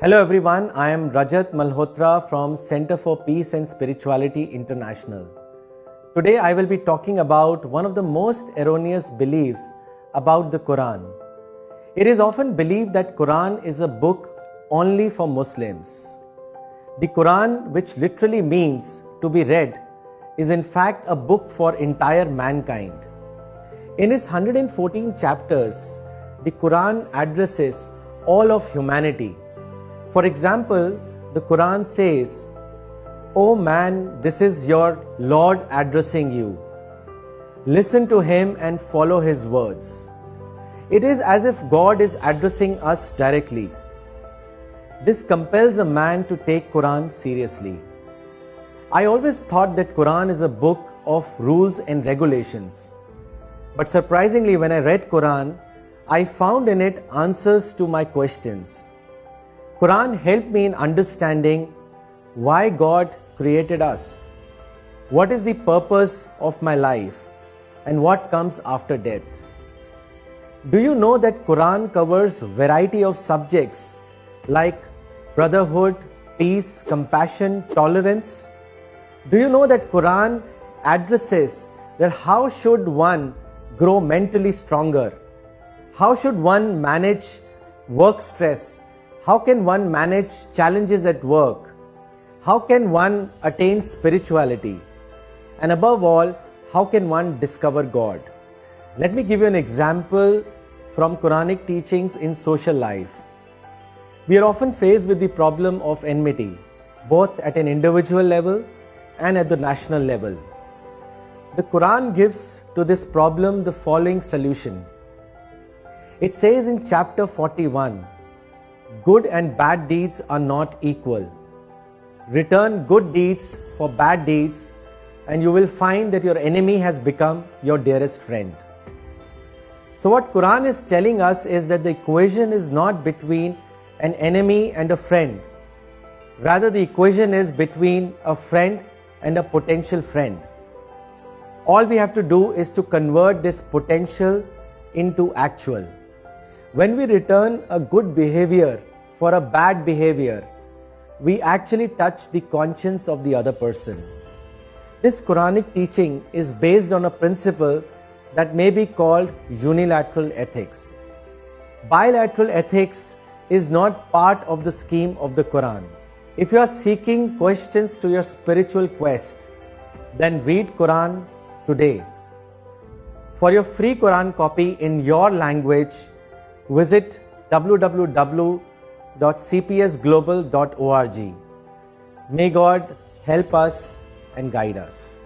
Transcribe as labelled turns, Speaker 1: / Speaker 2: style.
Speaker 1: Hello everyone, I am Rajat Malhotra from Center for Peace and Spirituality International. Today I will be talking about one of the most erroneous beliefs about the Quran. It is often believed that Quran is a book only for Muslims. The Quran, which literally means to be read, is in fact a book for entire mankind. In its 114 chapters, the Quran addresses all of humanity. For example, the Quran says, "O man, this is your Lord addressing you. Listen to Him and follow His words." It is as if God is addressing us directly. This compels a man to take Quran seriously. I always thought that Quran is a book of rules and regulations. But surprisingly, when I read Quran, I found in it answers to my questions. Quran helped me in understanding why God created us, what is the purpose of my life, and what comes after death. Do you know that Quran covers variety of subjects like brotherhood, peace, compassion, tolerance? Do you know that Quran addresses that how should one grow mentally stronger? How should one manage work stress? How can one manage challenges at work? How can one attain spirituality? And above all, how can one discover God? Let me give you an example from Quranic teachings in social life. We are often faced with the problem of enmity, both at an individual level and at the national level. The Quran gives to this problem the following solution. It says in chapter 41, "Good and bad deeds are not equal. Return good deeds for bad deeds, and you will find that your enemy has become your dearest friend." So what Quran is telling us is that the equation is not between an enemy and a friend. Rather, the equation is between a friend and a potential friend. All we have to do is to convert this potential into actual. When we return a good behavior for a bad behavior, we actually touch the conscience of the other person. This Quranic teaching is based on a principle that may be called unilateral ethics. Bilateral ethics is not part of the scheme of the Quran. If you are seeking questions to your spiritual quest, then read Quran today. For your free Quran copy in your language, visit www.cpsglobal.org. May God help us and guide us.